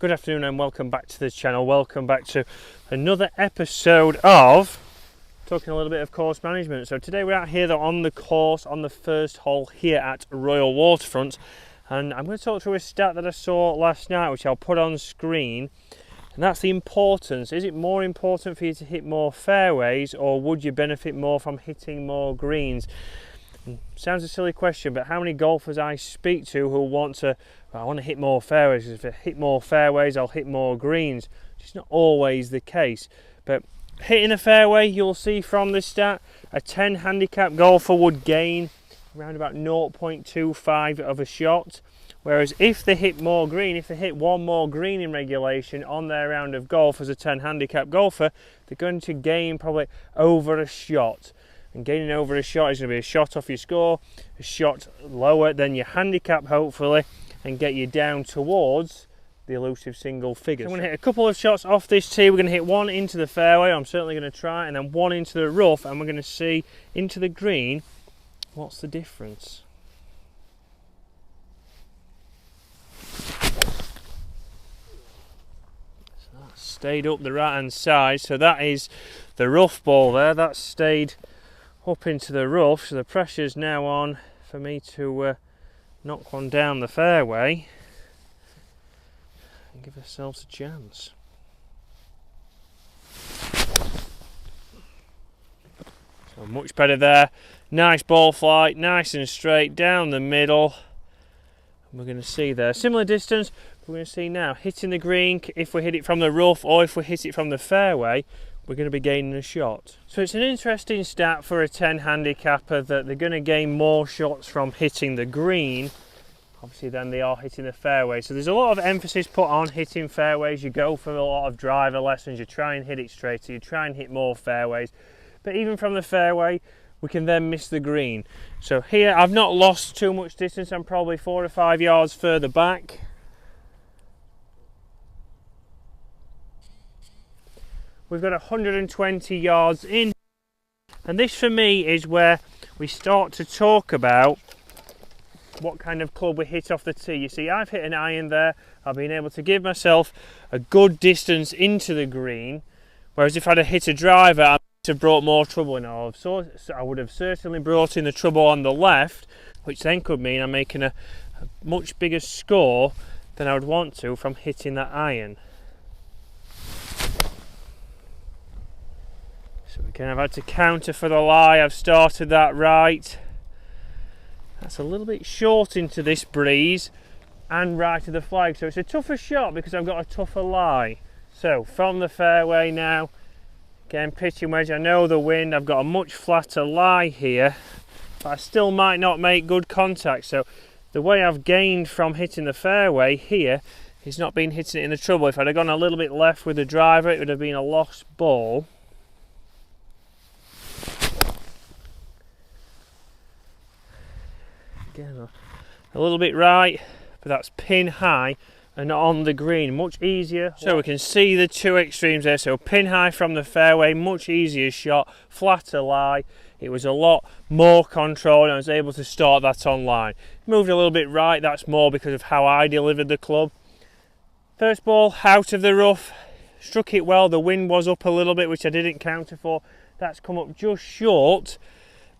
Good afternoon and welcome back to the channel. Welcome back to another episode of talking a little bit of course management. So today we're out here on the course on the first hole here at Royal Waterfront, and I'm going to talk through a stat that I saw last night which I'll put on screen, and that's the importance. Is it more important for you to hit more fairways, or would you benefit more from hitting more greens? Sounds a silly question, but how many golfers I speak to who want to, well, I want to hit more fairways, if I hit more fairways I'll hit more greens. It's not always the case, but hitting a fairway, you'll see from this stat, a 10 handicap golfer would gain around about 0.25 of a shot, whereas if they hit more green, if they hit one more green in regulation on their round of golf as a 10 handicap golfer, they're going to gain probably over a shot. And gaining over a shot is going to be a shot off your score, a shot lower than your handicap hopefully, and get you down towards the elusive single figures. So I'm going to hit a couple of shots off this tee. We're going to hit one into the fairway, I'm certainly going to try, and then one into the rough, and we're going to see into the green what's the difference. So that stayed up the right hand side, so that is the rough ball there, that's stayed up into the rough, so the pressure's now on for me to knock one down the fairway and give ourselves a chance. So much better there, nice ball flight, nice and straight down the middle, and we're going to see there similar distance. We're going to see now hitting the green, if we hit it from the rough or if we hit it from the fairway, we're going to be gaining a shot. So it's an interesting stat for a 10 handicapper that they're going to gain more shots from hitting the green, obviously, than they are hitting the fairway. So there's a lot of emphasis put on hitting fairways. You go for a lot of driver lessons, you try and hit it straighter, you try and hit more fairways. But even from the fairway, we can then miss the green. So here, I've not lost too much distance. I'm probably 4 or 5 yards further back. We've got 120 yards in, and this for me is where we start to talk about what kind of club we hit off the tee. You see, I've hit an iron there, I've been able to give myself a good distance into the green, whereas if I'd have hit a driver, I might have brought more trouble in. I would have certainly brought in the trouble on the left, which then could mean I'm making a much bigger score than I would want to from hitting that iron. So again, I've had to counter for the lie. I've started that right. That's a little bit short into this breeze and right of the flag. So it's a tougher shot because I've got a tougher lie. So from the fairway now, again pitching wedge. I know the wind. I've got a much flatter lie here, but I still might not make good contact. So the way I've gained from hitting the fairway here is not been hitting it in the trouble. If I'd have gone a little bit left with the driver, it would have been a lost ball. Again, a little bit right, but that's pin high and on the green, much easier. So we can see the two extremes there. So pin high from the fairway, much easier shot, flatter lie. It was a lot more controlled, and I was able to start that on line. Moved a little bit right, that's more because of how I delivered the club. First ball out of the rough, struck it well. The wind was up a little bit, which I didn't counter for. That's come up just short.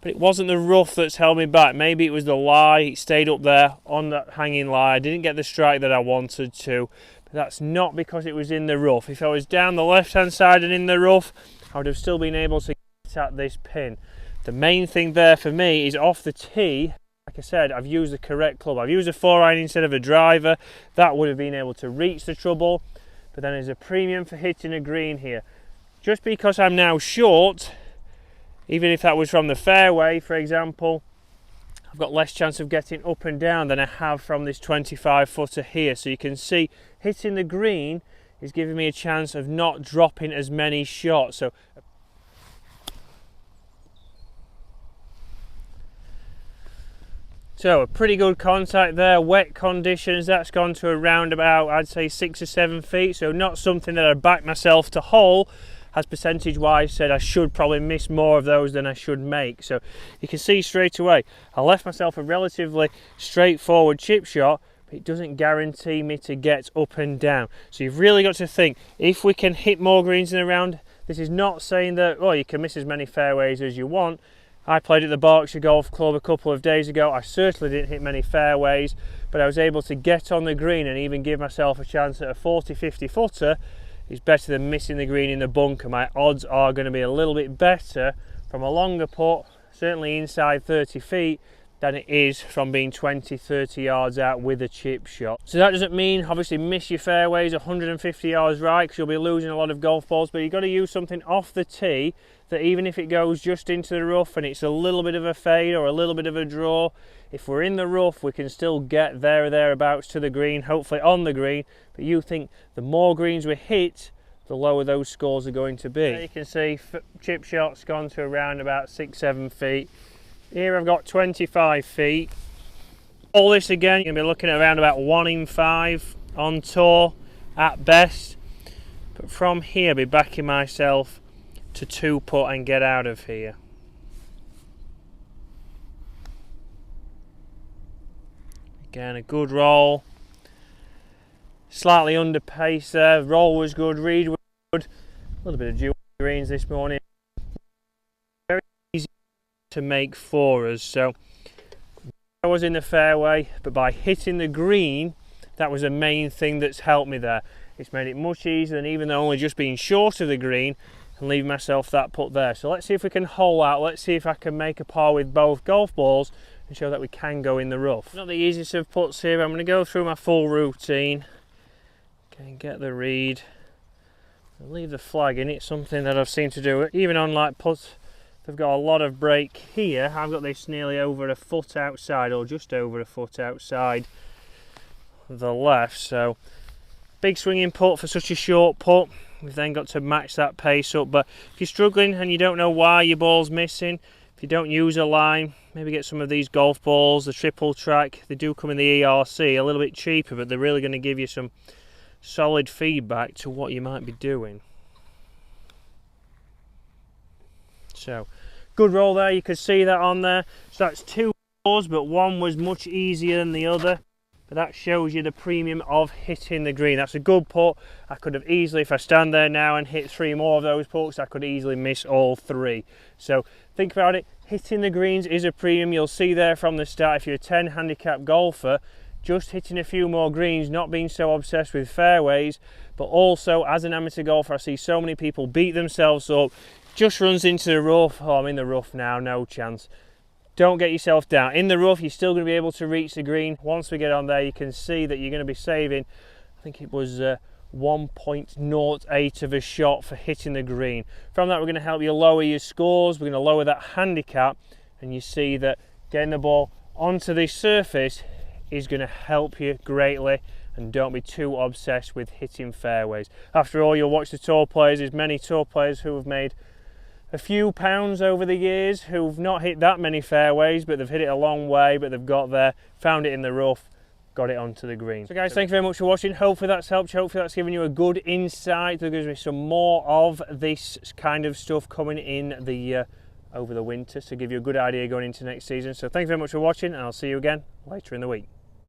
But it wasn't the rough that's held me back. Maybe it was the lie. It stayed up there on that hanging lie. I didn't get the strike that I wanted to. But that's not because it was in the rough. If I was down the left-hand side and in the rough, I would have still been able to get at this pin. The main thing there for me is off the tee. Like I said, I've used the correct club. I've used a 4-iron instead of a driver. That would have been able to reach the trouble. But then there's a premium for hitting a green here. Just because I'm now short, even if that was from the fairway, for example, I've got less chance of getting up and down than I have from this 25-footer here. So you can see hitting the green is giving me a chance of not dropping as many shots. So a pretty good contact there, wet conditions, that's gone to around about, I'd say 6 or 7 feet. So not something that I'd back myself to hole. As percentage wise said, I should probably miss more of those than I should make. So you can see straight away I left myself a relatively straightforward chip shot, but it doesn't guarantee me to get up and down. So you've really got to think, if we can hit more greens in a round, this is not saying that, well, you can miss as many fairways as you want. I played at the Berkshire Golf Club a couple of days ago. I certainly didn't hit many fairways, but I was able to get on the green and even give myself a chance at a 40-50 footer. It's better than missing the green in the bunker. My odds are going to be a little bit better from a longer putt, certainly inside 30 feet, than it is from being 20-30 yards out with a chip shot. So that doesn't mean obviously miss your fairways 150 yards right, because you'll be losing a lot of golf balls, but you've got to use something off the tee that even if it goes just into the rough and it's a little bit of a fade or a little bit of a draw, if we're in the rough we can still get there or thereabouts to the green, hopefully on the green. But you think the more greens we hit, the lower those scores are going to be. There you can see chip shots gone to around about 6-7 feet. Here I've got 25 feet. All this again, you're going to be looking at around about 1 in 5 on tour at best. But from here, I'll be backing myself to 2-putt and get out of here. Again, a good roll. Slightly under pace there. Roll was good, read was good. A little bit of dual greens this morning. Very easy to make for us. So I was in the fairway, but by hitting the green, that was the main thing that's helped me there. It's made it much easier than even only just being short of the green and leaving myself that putt there. So let's see if we can hole out. Let's see if I can make a par with both golf balls and show that we can go in the rough. Not the easiest of putts here. I'm going to go through my full routine. Okay, get the read. I'll leave the flag in. It's something that I've seen to do. Even on like putts, they've got a lot of break here. I've got this nearly over a foot outside, or just over a foot outside the left. So big swinging putt for such a short putt. We've then got to match that pace up. But if you're struggling and you don't know why your ball's missing, if you don't use a line, maybe get some of these golf balls, the triple track. They do come in the ERC, a little bit cheaper, but they're really going to give you some solid feedback to what you might be doing. So good roll there, you could see that on there. So that's 2 balls, but one was much easier than the other. But that shows you the premium of hitting the green. That's a good putt. I could have easily, if I stand there now and hit 3 more of those putts, I could easily miss all 3. So think about it, hitting the greens is a premium. You'll see there from the start, if you're a 10 handicap golfer, just hitting a few more greens, not being so obsessed with fairways, but also as an amateur golfer, I see so many people beat themselves up, just runs into the rough. Oh, I'm in the rough now, no chance. Don't get yourself down. In the rough, you're still going to be able to reach the green. Once we get on there, you can see that you're going to be saving, I think it was 1.08 of a shot for hitting the green. From that, we're going to help you lower your scores. We're going to lower that handicap, and you see that getting the ball onto this surface is going to help you greatly. And don't be too obsessed with hitting fairways. After all, you'll watch the tour players. There's many tour players who have made a few pounds over the years, who've not hit that many fairways, but they've hit it a long way, but they've got there, found it in the rough, got it onto the green. So guys, thank you very much for watching. Hopefully that's helped you. Hopefully that's given you a good insight. There's going to be some more of this kind of stuff coming in the over the winter to give you a good idea going into next season. So thank you very much for watching, and I'll see you again later in the week.